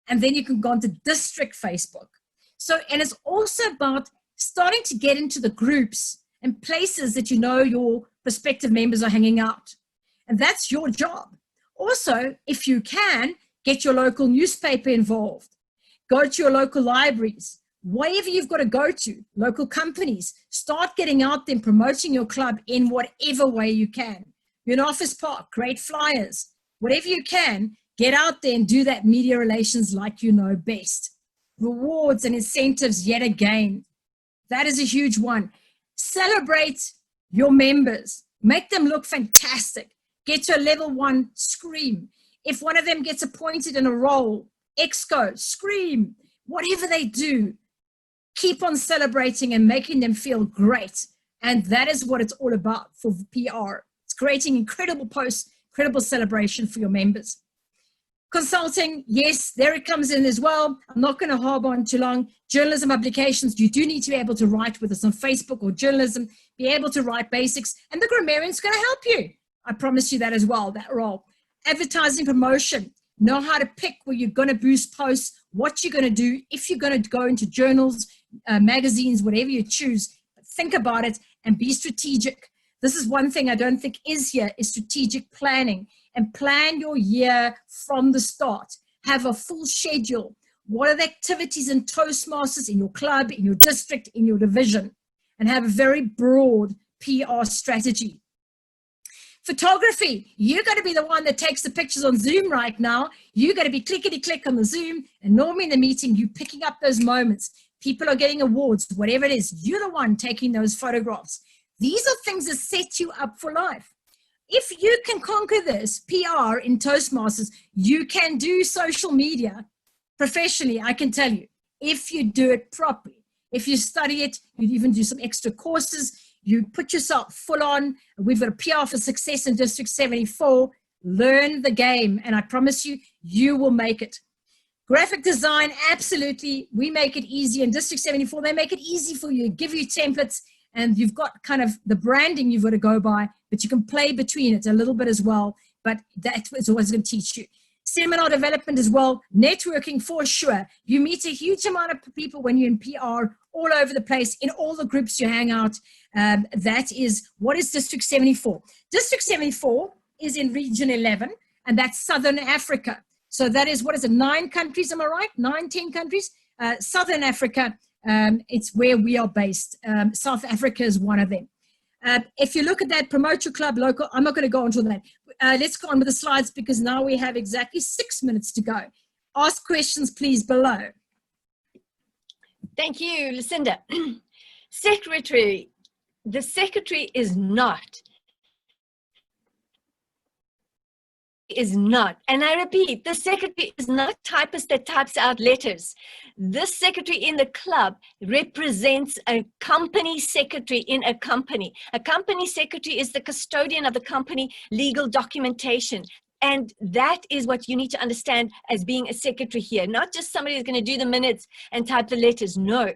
Speaker 1: and then you can go on to district Facebook. So, and it's also about starting to get into the groups and places that you know your prospective members are hanging out. And that's your job. Also, if you can, get your local newspaper involved. Go to your local libraries, wherever you've got to go to, local companies. Start getting out there and promoting your club in whatever way you can. You're in Office Park, create flyers. Whatever you can, get out there and do that media relations like you know best. Rewards and incentives yet again. That is a huge one. Celebrate your members. Make them look fantastic. Get to a level 1, scream. If one of them gets appointed in a role, exco, scream. Whatever they do, keep on celebrating and making them feel great. And that is what it's all about for PR. It's creating incredible posts, incredible celebration for your members. Consulting, yes, there it comes in as well. I'm not going to harp on too long. Journalism applications, you do need to be able to write with us on Facebook or journalism, be able to write basics, and the grammarian's going to help you. I promise you that as well, that role. Advertising promotion, know how to pick where you're going to boost posts, what you're going to do, if you're going to go into journals, magazines, whatever you choose. Think about it and be strategic. This is one thing I don't think is here, is strategic planning. And plan your year from the start. Have a full schedule. What are the activities in Toastmasters, in your club, in your district, in your division? And have a very broad PR strategy. Photography, you're going to be the one that takes the pictures on Zoom right now. You're going to be clickety-click on the Zoom, and normally in the meeting, you're picking up those moments. People are getting awards, whatever it is. You're the one taking those photographs. These are things that set you up for life. If you can conquer this PR in Toastmasters, you can do social media professionally, I can tell you, if you do it properly, if you study it, you even do some extra courses, you put yourself full on. We've got a PR for Success in District 74. Learn the game, and I promise you, you will make it. Graphic design, absolutely. We make it easy. In District 74, they make it easy for you, give you templates, and you've got kind of the branding you've got to go by, but you can play between it a little bit as well, but that's what it's always going to teach you. Seminar development as well, networking for sure. You meet a huge amount of people when you're in PR all over the place, in all the groups you hang out. That is, what is District 74? District 74 is in Region 11, and that's Southern Africa. So that is, what is it, 9 countries, am I right? 9, 10 countries? Southern Africa, it's where we are based. South Africa is one of them. If you look at that, promote your club local. I'm not going to go into that. Let's go on with the slides because now we have exactly 6 minutes to go. Ask questions, please, below.
Speaker 2: Thank you, Lucinda. Secretary. The secretary is not, and I repeat, the secretary is not a typist that types out letters. This secretary in the club represents a company secretary in a company. A company secretary is the custodian of the company legal documentation. And that is what you need to understand as being a secretary here. Not just somebody who's going to do the minutes and type the letters. No.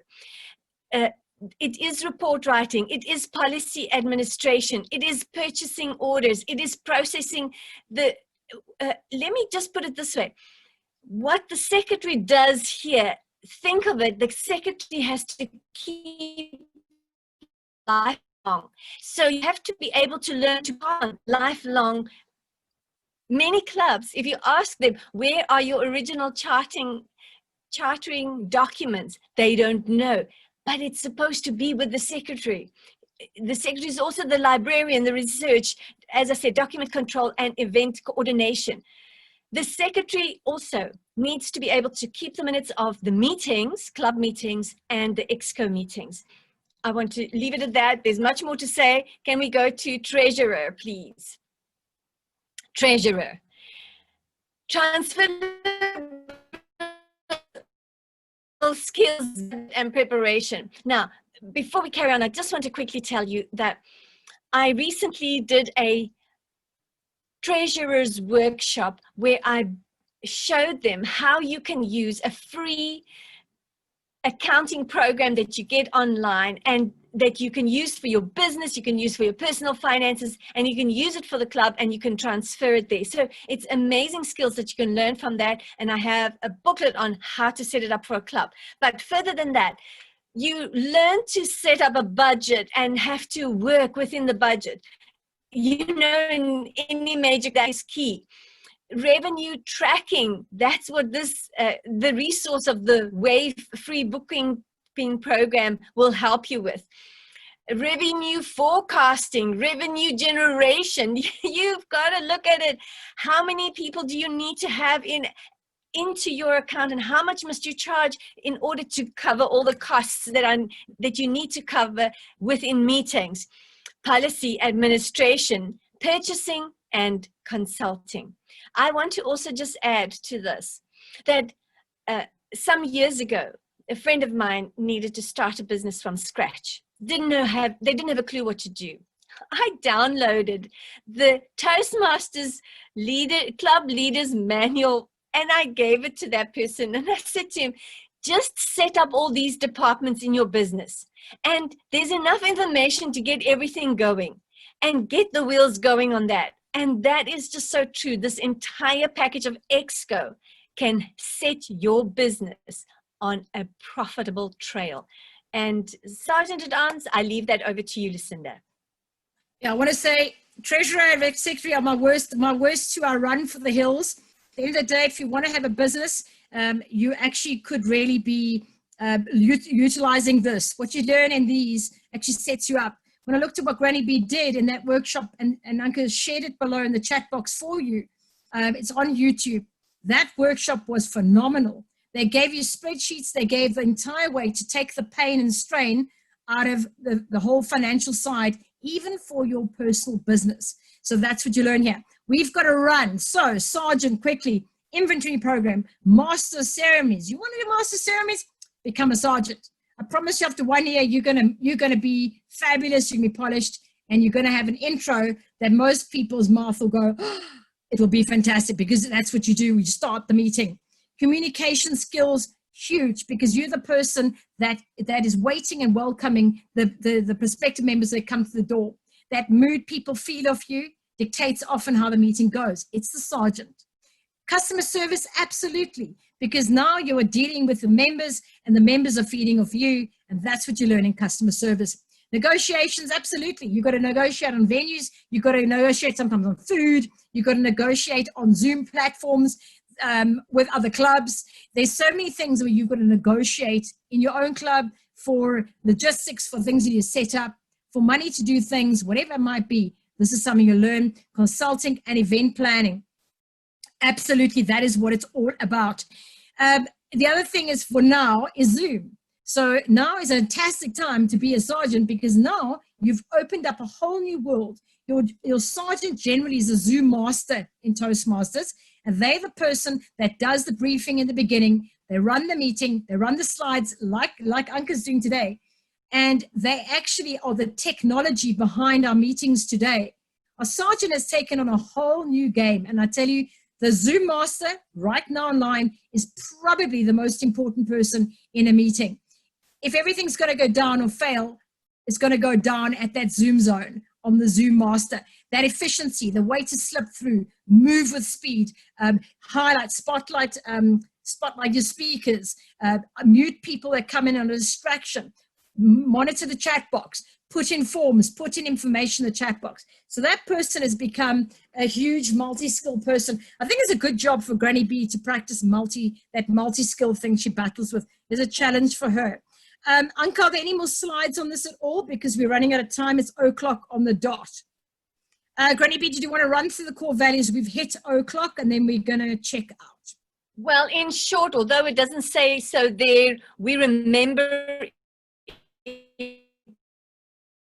Speaker 2: It is report writing, it is policy administration, it is purchasing orders, it is processing the, let me just put it this way. What the secretary does here, think of it, the secretary has to keep lifelong. So you have to be able to learn to count lifelong. Many clubs, if you ask them, where are your original chartering documents? They don't know. But it's supposed to be with the secretary. The secretary is also the librarian, the research, as I said, document control and event coordination. The secretary also needs to be able to keep the minutes of the meetings, club meetings, and the exco meetings. I want to leave it at that. There's much more to say. Can we go to treasurer, please? Treasurer. Transferable skills and preparation. Now, before we carry on, I just want to quickly tell you that I recently did a treasurer's workshop where I showed them how you can use a free accounting program that you get online and that you can use for your business, you can use for your personal finances, and you can use it for the club and you can transfer it there. So it's amazing skills that you can learn from that. And I have a booklet on how to set it up for a club. But further than that, you learn to set up a budget and have to work within the budget. You know, in any major, that is key. Revenue tracking, that's what this, the resource of the Wave free booking program will help you with. Revenue forecasting, revenue generation, you've got to look at it. How many people do you need to have into your account, and how much must you charge in order to cover all the costs that you need to cover within meetings? Policy administration, purchasing, and consulting. I want to also just add to this that some years ago, a friend of mine needed to start a business from scratch. They didn't have a clue what to do. I downloaded the Toastmasters Club Leaders Manual and I gave it to that person. And I said to him, just set up all these departments in your business. And there's enough information to get everything going and get the wheels going on that. And that is just so true. This entire package of Exco can set your business on a profitable trail. And Sergeant at Arms, I leave that over to you, Lucinda.
Speaker 1: Yeah, I want to say, Treasurer and Secretary are my worst two are run for the hills. At the end of the day, if you want to have a business, you actually could really be utilizing this. What you learn in these actually sets you up. When I looked at what Granny B did in that workshop, and Anka shared it below in the chat box for you, it's on YouTube. That workshop was phenomenal. They gave you spreadsheets. They gave the entire way to take the pain and strain out of the whole financial side, even for your personal business. So that's what you learn here. We've got to run. So, Sergeant, quickly, inventory program, master ceremonies. You want to do master ceremonies? Become a sergeant. I promise you after 1 year, you're gonna be fabulous, you're gonna be polished, and you're gonna have an intro that most people's mouth will go, oh, it will be fantastic, because that's what you do. You start the meeting. Communication skills, huge, because you're the person that is waiting and welcoming the prospective members that come to the door. That mood people feel of you dictates often how the meeting goes. It's the sergeant. Customer service, absolutely, because now you are dealing with the members and the members are feeding off you, and that's what you learn in customer service. Negotiations, absolutely. You've got to negotiate on venues. You've got to negotiate sometimes on food. You've got to negotiate on Zoom platforms with other clubs. There's so many things where you've got to negotiate in your own club for logistics, for things that you set up, for money to do things, whatever it might be. This is something you learn. Consulting and event planning. Absolutely, that is what it's all about. The other thing is for now is Zoom. So now is a fantastic time to be a sergeant, because now you've opened up a whole new world. Your sergeant generally is a Zoom master in Toastmasters, and they're the person that does the briefing in the beginning. They run the meeting, they run the slides like Anka's doing today, and they actually are the technology behind our meetings today. Our sergeant has taken on a whole new game, and I tell you, the Zoom master right now online is probably the most important person in a meeting. If everything's going to go down or fail, it's going to go down at that Zoom zone on the Zoom master. That efficiency, the way to slip through, move with speed, highlight, spotlight your speakers, mute people that come in on a distraction, monitor the chat box, put in forms, put in information in the chat box. So that person has become a huge multi-skill person. I think it's a good job for Granny B to practice that multi-skill thing she battles with. There's a challenge for her. Anka, are there any more slides on this at all? Because we're running out of time. It's 0:00 on the dot. Granny B, did you want to run through the core values? We've hit 0:00 and then we're going to check out.
Speaker 2: Well, in short, although it doesn't say so there, we remember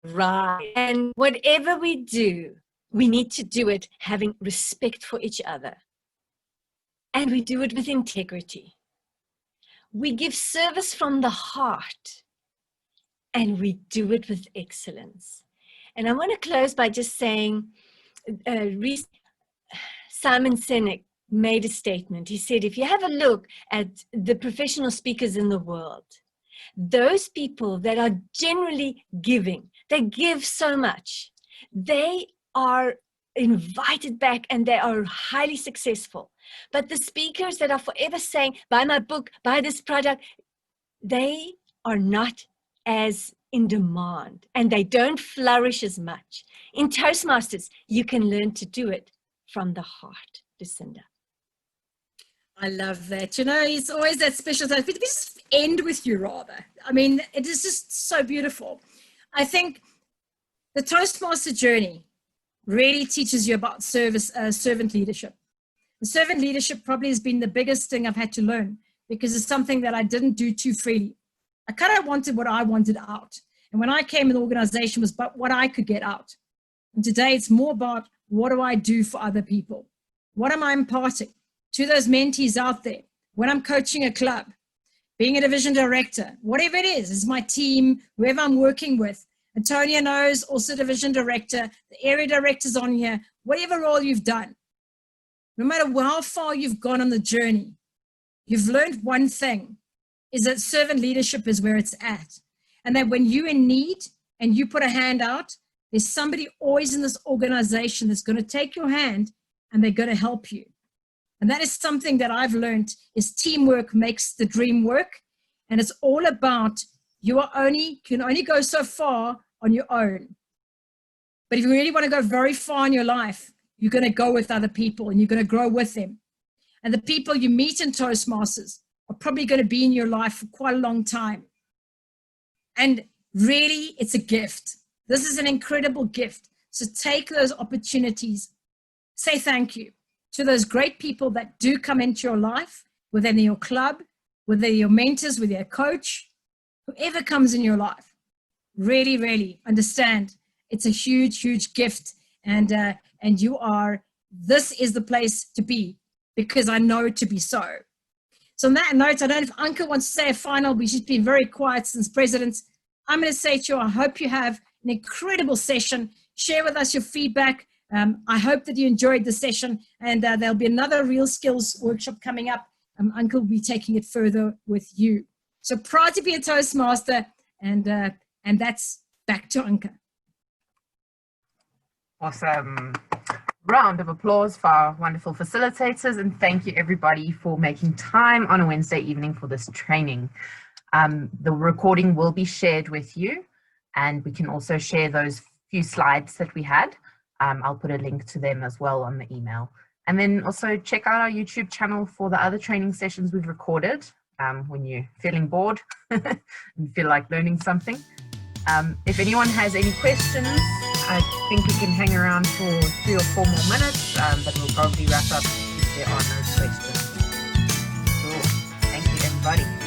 Speaker 2: right. And whatever we do, we need to do it having respect for each other. And we do it with integrity. We give service from the heart, and we do it with excellence. And I want to close by just saying, Simon Sinek made a statement. He said, if you have a look at the professional speakers in the world, those people that are generally giving, they give so much, they are invited back and they are highly successful. But the speakers that are forever saying, buy my book, buy this product, they are not as in demand and they don't flourish as much. In Toastmasters, you can learn to do it from the heart, Lucinda.
Speaker 1: I love that. You know, it's always that special time. We just end with you, rather. I mean, it is just so beautiful. I think the Toastmaster journey really teaches you about servant leadership. The servant leadership probably has been the biggest thing I've had to learn, because it's something that I didn't do too freely. I kind of wanted what I wanted out. And when I came in the organization, it was about what I could get out. And today it's more about what do I do for other people? What am I imparting to those mentees out there? When I'm coaching a club, being a division director, whatever it is my team, whoever I'm working with. Antonia knows, also division director, the area directors on here, whatever role you've done. No matter how far you've gone on the journey, you've learned one thing, is that servant leadership is where it's at. And that when you're in need and you put a hand out, there's somebody always in this organization that's going to take your hand and they're going to help you. And that is something that I've learned, is teamwork makes the dream work. And it's all about you can only go so far on your own. But if you really want to go very far in your life, you're going to go with other people and you're going to grow with them. And the people you meet in Toastmasters are probably going to be in your life for quite a long time. And really, it's a gift. This is an incredible gift. So take those opportunities. Say thank you to those great people that do come into your life, whether in your club, whether your mentors, whether your coach, whoever comes in your life. Really, really understand it's a huge, huge gift. And this is the place to be, because I know it to be so. So on that note, I don't know if Anke wants to say a final, but she's been very quiet since president. I'm going to say to you, I hope you have an incredible session. Share with us your feedback. I hope that you enjoyed the session, and there'll be another Real Skills workshop coming up. Anke will be taking it further with you. So proud to be a Toastmaster, and that's back to Anke.
Speaker 3: Awesome. Round of applause for our wonderful facilitators, and thank you everybody for making time on a Wednesday evening for this training. The recording will be shared with you, and we can also share those few slides that we had. I'll put a link to them as well on the email. And then also check out our YouTube channel for the other training sessions we've recorded when you're feeling bored and feel like learning something. If anyone has any questions, I think we can hang around for 3 or 4 more minutes, but we'll probably wrap up if there are no questions. Cool. Thank you, everybody.